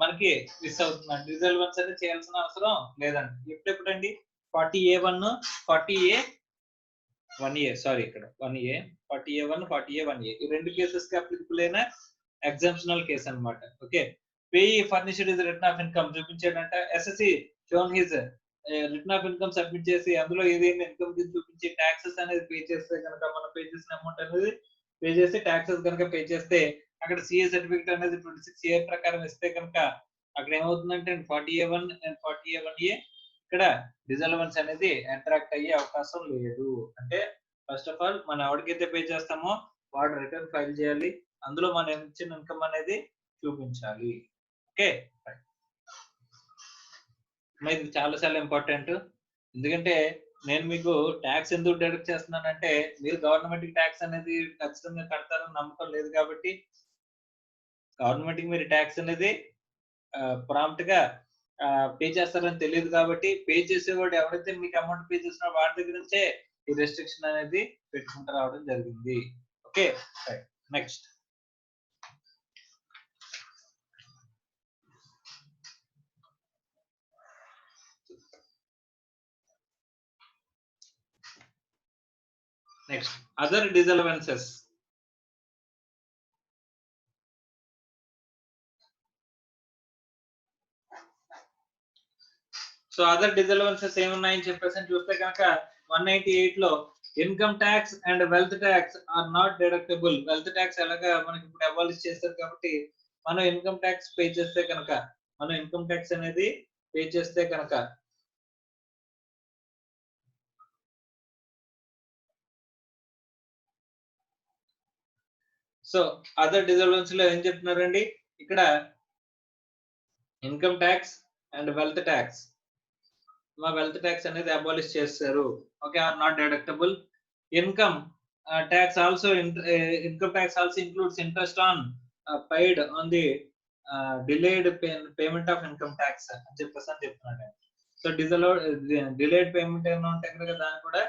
మనకి మిస్ అవుతుంది. డిజల్వెన్స్ అనేది చేయాల్సిన అవసరం లేదండి. ఎప్పుడెప్పుడండి 40A1 40A1A సారీ ఇక్కడ 1A 40A1 40A1A ఈ రెండు కేసెస్ కి అప్లికబుల్ అయిన ఎగ్జామ్షనల్ కేసు అన్నమాట. Okay, payee furnished is return of income చూపించాడంట. Assessee shown his return of income submit చేసి అందులో ఏదైనా ఇన్కమ్ చూపించి ట్యాక్సెస్ అనేది పే చేస్తే కనుక మనం పే చేసిన అమౌంట్ అనేది పే చేసి ట్యాక్సెస్ కనుక పే చేస్తే అక్కడ CA సర్టిఫికేట్ అనేది 26A ప్రకారం ఇస్తే కనుక అక్కడ ఏమవుతుందంటే 40A1 and 40A1A ఇక్కడ డిజల్వెన్స్ అనేది అట్రాక్ట్ అయ్యే అవకాశం లేదు. అంటే ఫస్ట్ ఆఫ్ ఆల్ మనం ఎవరికైతే పే చేస్తామో వాడు రిటర్న్ ఫైల్ చేయాలి, అందులో మనం ఇచ్చిన ఇన్కమ్ అనేది చూపించాలి. ఓకే, ఇది చాలా చాలా ఇంపార్టెంట్. ఎందుకంటే నేను మీకు ట్యాక్స్ ఎందుకు డిడక్ట్ చేస్తున్నానంటే మీరు గవర్నమెంట్ కి ట్యాక్స్ అనేది ఖచ్చితంగా కడతారని నమ్మకం లేదు కాబట్టి గవర్నమెంట్ కి మీరు ట్యాక్స్ అనేది ప్రాంప్ట్ గా పే చేస్తారని తెలియదు కాబట్టి పే చేసేవాడు ఎవరైతే మీకు అమౌంట్ పే చేస్తున్నారో వాడి దగ్గర నుంచే ఈ రెస్ట్రిక్షన్ అనేది పెట్టుకుంటూ రావడం జరిగింది. Okay, next other disallowances. So other disallowances ఏమున్నాయని చెప్పేసి చూస్తే కనుక 198 లో income tax and wealth tax are not deductible. Wealth tax ఎలాగా మనకి ఇప్పుడు అబాలిష్ చేస్తారు కాబట్టి మనం ఇన్కమ్ ట్యాక్స్ పే చేస్తే కనుక అనేది పే చేస్తే కనుక సో అదర్ డిసలవెన్స్ లో ఏం చెప్తున్నారండి ఇక్కడ income tax and wealth tax wealth tax అనేది అబాలిష్ చేస్తారు. Okay, are not deductible. Income tax also income tax also includes interest on paid on the delayed payment of income tax అని చెప్పేసి చెప్తున్నాడు. So delayed payment ఏమైనా ఉంటే కనుక దాన్ని కూడా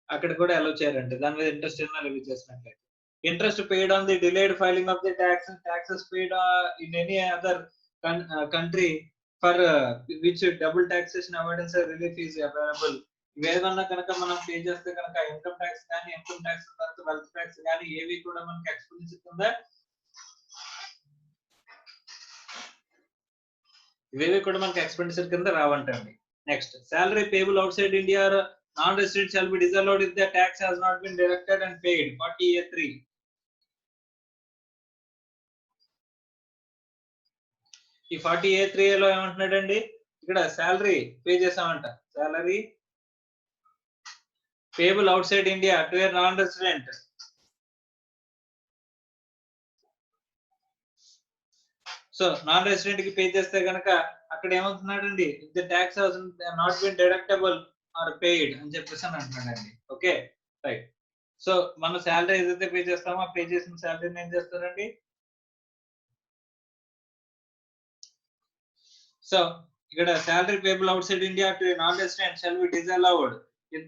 అక్కడ కూడా అలౌ చేయాలంటే దాని మీద ఇంట్రెస్ట్ ఏమైనా లెవీ చేసినట్లయితే interest paid on the delayed filing of the taxes paid in any other country for which double taxation avoidance relief is available. ఇవేదన్నా కనుక మనం పే చేస్తే కనుక ఇన్కమ్ ట్యాక్స్ కానీ ఇన్కమ్ ట్యాక్స్ తర్వాత వెల్త్ ట్యాక్స్ కానీ ఏవి కూడా మనకి ఎక్స్పెన్సివ్ కింద ఇవేవి కూడా మనకి ఎక్స్పెండిచర్ కింద రావంటండి. Next salary payable outside India or non-resident shall be disallowed if the tax has not been deducted and paid. 40A3. ఈ 40A3 లో ఏమంటున్నాడండి ఇక్కడ salary పే చేసామంట. salary payable outside India to a non-resident. So non resident కి pay చేస్తే గనక అక్కడ ఏమంటున్నాడండి the tax has not been deductible or paid అని చెప్పేసి అని అంటున్నాడండి. Okay, right. సో మన శాలరీ ఏదైతే పే చేస్తామో ఆ పే చేసిన శాలరీని ఏం చేస్తారండి సో ఇక్కడ salary payable outside India to a non-resident shall be disallowed if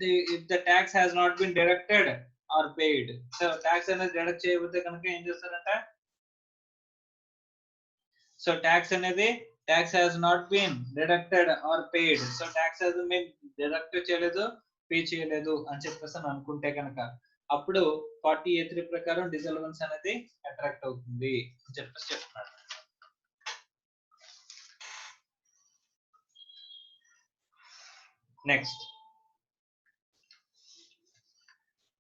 the tax has not been deducted or paid. So tax అనేది డిడక్ట్ చేయకపోతే కనుక ఏం చేస్తారంట సో ట్యాక్స్ అనేది tax has not been deducted or paid. So tax has been deduct చేయలేదు pay చేయలేదు అని చెప్పేసి అనుకుంటే కనుక అప్పుడు 40A3 ప్రకారం డిసల్వెన్స్ అనేది అట్రాక్ట్ అవుతుంది అని చెప్పేసి చెప్తున్నాడు. నెక్స్ట్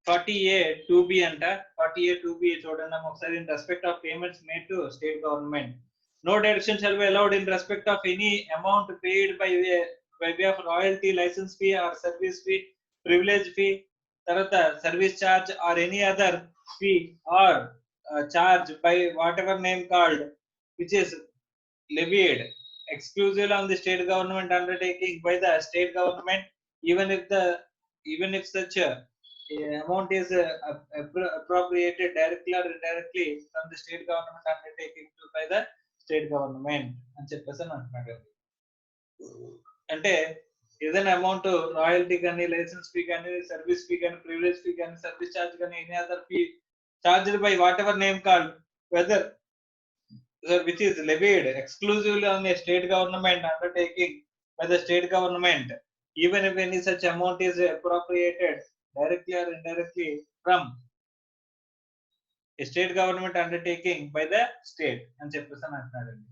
40A2B అంట. 40A2B చూడండి ఒకసారి in respect of payments made to state government. No deduction shall be allowed in respect of any amount paid by way of royalty, license fee or service fee, privilege fee, tarata service charge or any other fee or charge by whatever name called which is levied exclusively on the state government undertaking by the state government, even if such amount is appropriated directly or indirectly from the state government undertaking to by the state government అని చెప్పేసి అంటున్నాడు. అంటే ఏదైనా amount royalty కానీ licence fee కానీ service fee కానీ privilege fee కానీ service charge కానీ any other fee charged by whatever name called whether which is levied exclusively on a state government undertaking by the state government, even if any such amount is appropriated directly or indirectly from state government undertaking by the state అని చెప్పేసి అంటున్నాడండి.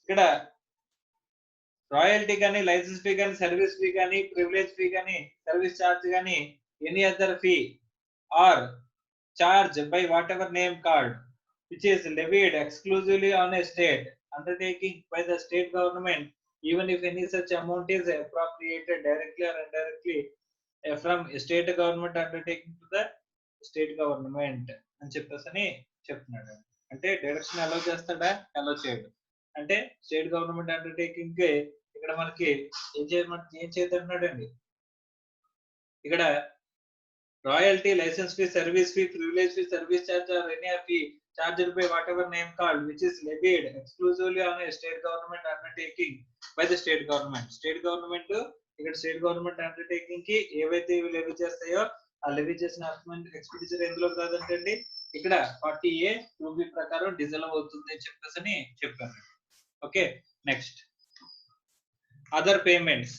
ఇక్కడ royalty కానీ licence fee కానీ service fee కానీ privilege fee కానీ service charge కానీ any other fee or charge by whatever name called which is levied exclusively on a state undertaking by the state government, even if any such amount is appropriated directly or indirectly from state government undertaking to the state government అని చెప్పేసి చెప్తున్నాడు. అంటే deduction allow చేస్తాడా allow చేయడు. అంటే state government undertaking ఇక్కడ మనకి ఏం చేయమంటున్నాడండి ఇక్కడ royalty, license fee, service fee, privilege fee, service charge or any fee charged by whatever name called which is levied exclusively on a state government undertaking by the state government. State government ఇక్కడ state government undertaking కి ఏవైతే ఇవి levy చేస్తాయో ఆ levy చేసిన expenditure ఎందులో కాదంటండి ఇక్కడ 40A 2B ప్రకారం డిజల్వ్ అవుతుంది అని చెప్పేసి చెప్పాను. Okay, next other payments.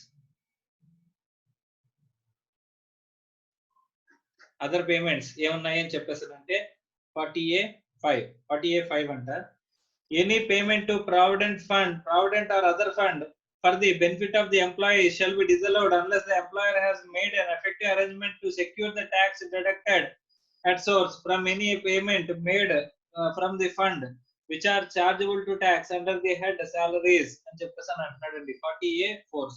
Other payments ఏమున్నాయి అని చెప్పేసారంటే 40A5 అంట. Any payment to provident or other fund for the benefit of the employee shall be disallowed unless the employer has made an effective arrangement to secure the tax deducted at source from any payment made from the fund which are chargeable to tax under the head salaries అని చెప్పేసి అంటున్నాడండి. 40A4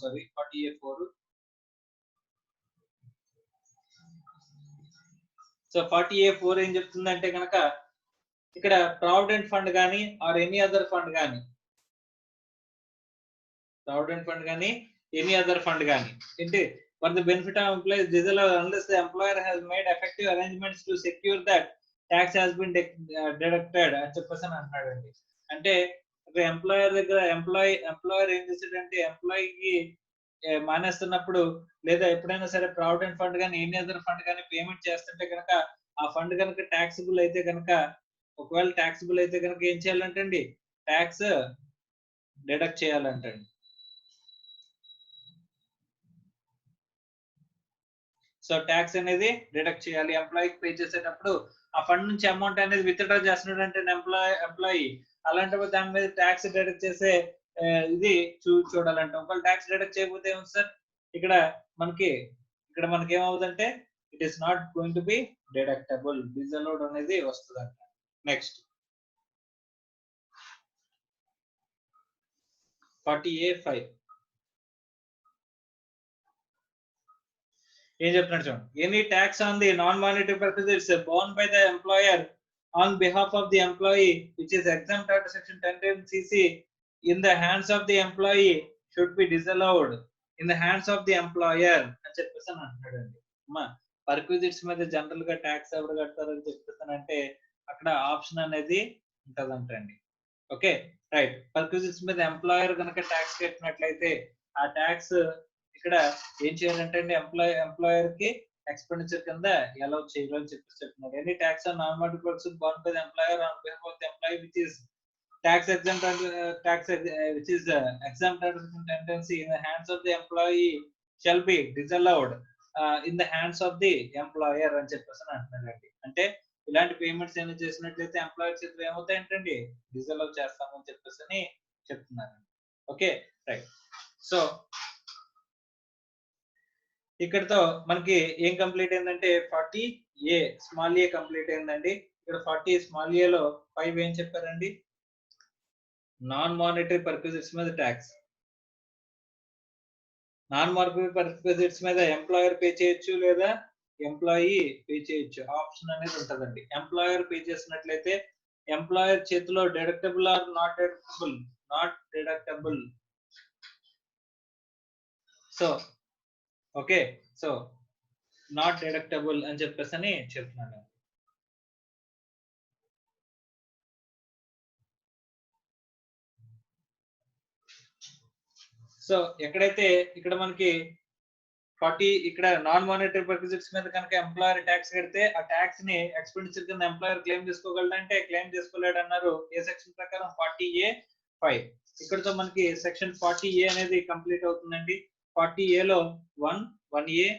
so 40A4 ఏం చెప్తుందంటే కనుక ఇక్కడ provident fund కానీ or any other fund కానీ any other fund కానీ ఏంటి for the benefit of employees disallowed unless the employer has made effective arrangements to secure that tax has been deducted అని చెప్పేసి అంటున్నాడండి. అంటే ఎంప్లాయర్ దగ్గర ఎంప్లాయర్ ఏం చేసాడంటే ఎంప్లాయీకి మానేస్తున్నప్పుడు లేదా ఎప్పుడైనా సరే ప్రావిడెంట్ ఫండ్ కానీ ఎనీ అదర్ ఫండ్ కానీ పేమెంట్ చేస్తుంటే కనుక ఆ ఫండ్ కనుక ట్యాక్సిబుల్ అయితే కనుక ఒకవేళ ట్యాక్సిబుల్ అయితే కనుక ఏం చేయాలంటండి ట్యాక్స్ డిడక్ట్ చేయాలంటండి. సో ట్యాక్స్ అనేది డిడక్ట్ చేయాలి. ఎంప్లాయీకి పే చేసేటప్పుడు ఆ ఫండ్ నుంచి అమౌంట్ అనేది విత్డ్రా చేస్తున్నాడు అంటే ఎంప్లాయీ అలాంటప్పుడు దాని మీద ట్యాక్స్ డిడక్ట్ చేసే ఇది చూడాలంట. ఒకవేళ ట్యాక్స్ డిడక్ట్ చేయకపోతే ఏమవుతుంది సార్ ఇక్కడ మనకి ఏమవుతుందంటే it is not going to be deductible, disallowed అనేది వస్తుందంట. నెక్స్ట్ 40A5 ఏం చెప్తున్నాడు చూడండి. Any tax on the non monetary purposes borne by the employer on behalf of the employee which is exempted under section 1010cc in the hands of the employee should be disallowed in the hands of the employer అని చెప్పేసి అంటున్నాడండి. అమ్మా perquisites మీద general గా tax ఎవరు కడతారని చెప్పేసానంటే అక్కడ option అనేది ఉంటదంటండి. ఓకే రైట్, పర్క్విజిట్స్ మీద ఎంప్లాయర్ కనుక ట్యాక్స్ కట్టినట్లయితే ఆ ట్యాక్స్ ఇక్కడ ఏం చేయాలంటే అండి ఎంప్లాయర్ కి ఎక్స్పెండిచర్ కింద ఎలా చేయాలని చెప్పేసి చెప్తున్నారు. Any tax on non monetary purpose Born by the employer on behalf of the employee which is exempt under tendency in the hands of the employee shall be disallowed in the hands of the employer అని చెప్పేసి అంటున్నారండి. అంటే ఇలాంటి payments ఏమైనా చేసినట్లయితే employer చేతిలో ఏమవుతాయంటండి డిజల్లవ్ చేస్తామని చెప్పేసి చెప్తున్నారు. ఓకే రైట్, సో ఇక్కడతో మనకి ఏం కంప్లీట్ అయిందంటే 40A స్మాల్ ఏ కంప్లీట్ అయిందండి. ఇక్కడ 40 స్మాల్ ఏ లో 5 ఏం చెప్పారండి నాన్ మానిటరీ పర్క్విజిట్స్ మీద ట్యాక్స్. నాన్ మానిటరీ పర్క్విజిట్స్ మీద ఎంప్లాయర్ పే చేయొచ్చు లేదా ఎంప్లాయీ పే చేయొచ్చు, ఆప్షన్ అనేది ఉంటదండి. ఎంప్లాయర్ పే చేసినట్లయితే ఎంప్లాయర్ చేతిలో deductible or not deductible. So okay, so not deductible అని చెప్పేసి చెప్తున్నాను. సో ఎక్కడైతే ఇక్కడ మనకి 40 ఇక్కడ నాన్ మానిటరీ పర్క్విజిట్స్ మీద కనుక ఎంప్లాయర్ ట్యాక్స్ కడితే ఆ ట్యాక్స్ ని ఎక్స్పెండిచర్ కింద ఎంప్లాయర్ క్లెయిమ్ చేసుకోగలడంటే క్లెయిమ్ చేసుకోలేడు అన్నారు. ఏ సెక్షన్ ప్రకారం 40A5. ఇక్కడతో మనకి సెక్షన్ 40A అనేది కంప్లీట్ అవుతుందండి. 40A లో 1A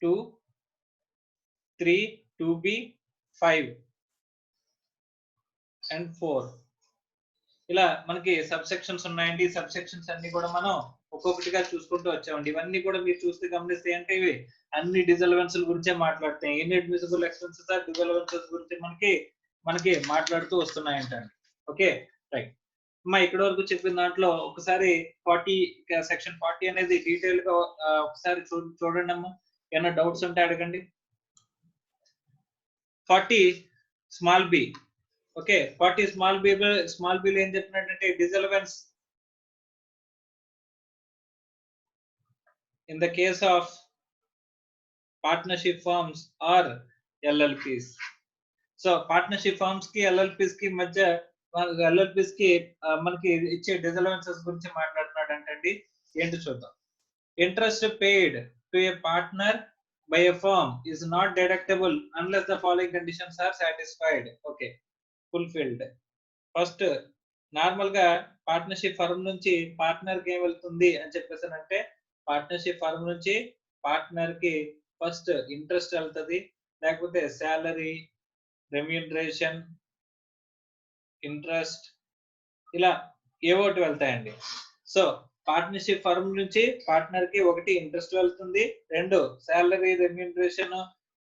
2 3 2B 5 and 4 ఇలా మనకి సబ్ సెక్షన్స్ ఉన్నాయండి. సబ్ సెక్షన్స్ అన్ని కూడా మనం ఒక్కొక్కటిగా చూసుకుంటూ వచ్చామండి. ఇవన్నీ కూడా మీరు చూస్తే గమనిస్తే అంటే ఇవి అన్ని డిజల్వెన్స్ల గురించే మాట్లాడుతాయి. ఇన్అడ్మిసిబుల్ ఎక్స్పెన్సెస్ ఆర్ డిజల్వెన్సెస్ గురించి మనకి మాట్లాడుతూ వస్తున్నాయంటండి. ఓకే రైట్ అమ్మా, ఇక్కడ వరకు చెప్పిన దాంట్లో ఒకసారి 40 సెక్షన్ 40 అనేది డీటెయిల్ గా ఒకసారి చూడండి అమ్మా. ఏమైనా డౌట్స్ ఉంటే అడగండి. 40 small B. Okay 40 small B ఏం చెప్పినట్టు dissolvence in the case of partnership firms or LLPs. So partnership firms కి ఎల్ఎల్పిస్ కి మధ్య ఎల్ఎల్పిస్ కి మనకి ఇచ్చే డిసలవెన్సెస్ గురించి మాట్లాడుతున్నాడు అంటండి. ఏంటి చూద్దాం. Interest paid to a partner by a firm is not deductible unless the following conditions are satisfied. Okay, fulfilled. First normal గా పార్ట్నర్షిప్ ఫర్మ్ నుంచి పార్ట్నర్ కి ఏం వెళ్తుంది అని చెప్పేసానంటే, పార్ట్నర్షిప్ ఫర్మ్ నుంచి పార్ట్నర్ కి ఫస్ట్ ఇంట్రెస్ట్ వెళ్తుంది, లేకపోతే శాలరీ, రెమ్యూనరేషన్, ఇంట్రెస్ట్, ఇలా ఏవోటి వెళ్తాయండి. సో పార్ట్నర్షిప్ ఫర్మ్ నుంచి పార్ట్నర్ కి ఒకటి ఇంట్రెస్ట్ వెళ్తుంది, రెండు శాలరీ, రెమ్యూనరేషన్,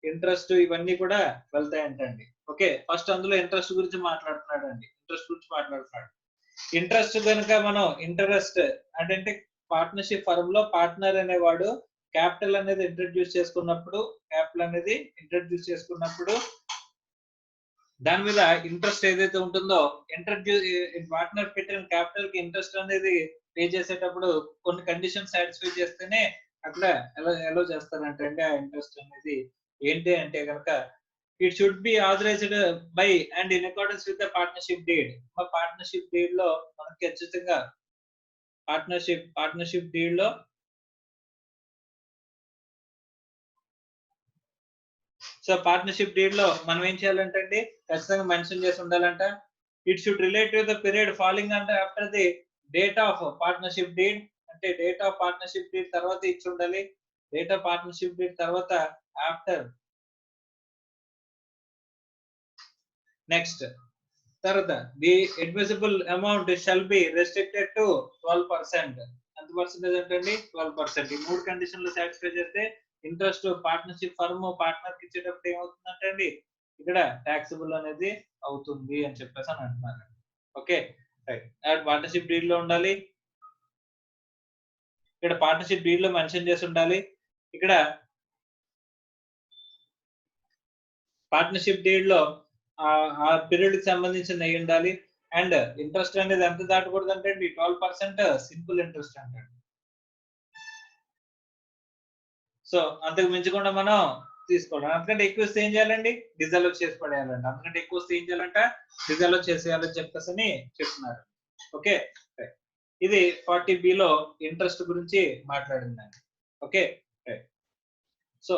ఇంట్రెస్ట్ ఇవన్నీ కూడా వెళ్తాయంటండి. ఓకే, ఫస్ట్ అందులో ఇంట్రెస్ట్ గురించి మాట్లాడుతున్నాడు అండి. ఇంట్రెస్ట్ కనుక మనం ఇంట్రెస్ట్ అంటే పార్ట్నర్షిప్ ఫర్మ్ లో పార్ట్నర్ అనేవాడు క్యాపిటల్ అనేది ఇంట్రడ్యూస్ చేసుకున్నప్పుడు దాని మీద ఇంట్రెస్ట్ ఏదైతే ఉంటుందో, పార్ట్నర్ పెట్టిన క్యాపిటల్ కి ఇంట్రెస్ట్ అనేది పే చేసేటప్పుడు కొన్ని కండిషన్ సాటిస్ఫై చేస్తేనే అక్కడ ఎలా చేస్తారంటే అండి, ఆ ఇంట్రెస్ట్ అనేది ఏంటి అంటే కనుక it should be authorised by and in accordance with the partnership deed. మా పార్ట్నర్షిప్ డీడ్ లో మనకి ఖచ్చితంగా పార్ట్నర్షిప్ డీడ్ లో పార్ట్నర్షిప్ డీడ్ లో మనం ఏం చేయాలంటే అండి, ఖచ్చితంగా మెన్షన్ చేసి ఉండాలంట. It should relate to the period following after the date of partnership deed. అంటే డేట్ ఆఫ్ పార్ట్నర్షిప్ డీడ్ తర్వాత ఇచ్చి ఉండాలి. డేట్ ఆఫ్ పార్ట్నర్షిప్ డీడ్ తర్వాత ఆఫ్టర్. నెక్స్ట్ తర్వాత the admissible amount shall B restricted to 12%. ఎంత percentage అంటే అండి 12%. ఈ మూడు కండిషన్లు సాటిస్ఫై చేస్తే ఇంట్రెస్ట్ పార్ట్నర్షిప్ ఫర్మ్ పార్ట్నర్ కి ఇచ్చేటప్పుడు ఏమవుతుందంటే అండి, ఇక్కడ టాక్సిబుల్ అనేది అవుతుంది అని చెప్పేసి అని అంటున్నారు. ఓకే రైట్, పార్ట్నర్షిప్ డీడ్ లో ఉండాలి. ఇక్కడ పార్ట్నర్షిప్ డీడ్ లో మెన్షన్ చేసి ఉండాలి. ఇక్కడ పార్ట్నర్షిప్ డీడ్ లో ఆ పీరియడ్ కి సంబంధించిన అయి ఉండాలి. అండ్ ఇంట్రెస్ట్ అనేది ఎంత దాటకూడదు అంటే 12% సింపుల్ ఇంట్రెస్ట్ అంటాడు. సో అంతకు మించకుండా మనం తీసుకోవడం. అంతకంటే ఎక్కువ వస్తే ఏం చేయాలండి, డిజాల్వ్ చేసి పడేయాలంట. అంతకంటే ఎక్కువ వస్తే ఏం చేయాలంట, డిజాల్వ్ చేసేయాలని చెప్పేసి చెప్తున్నారు. ఓకే, ఇది 40B లో ఇంట్రెస్ట్ గురించి మాట్లాడిందండి. Okay, so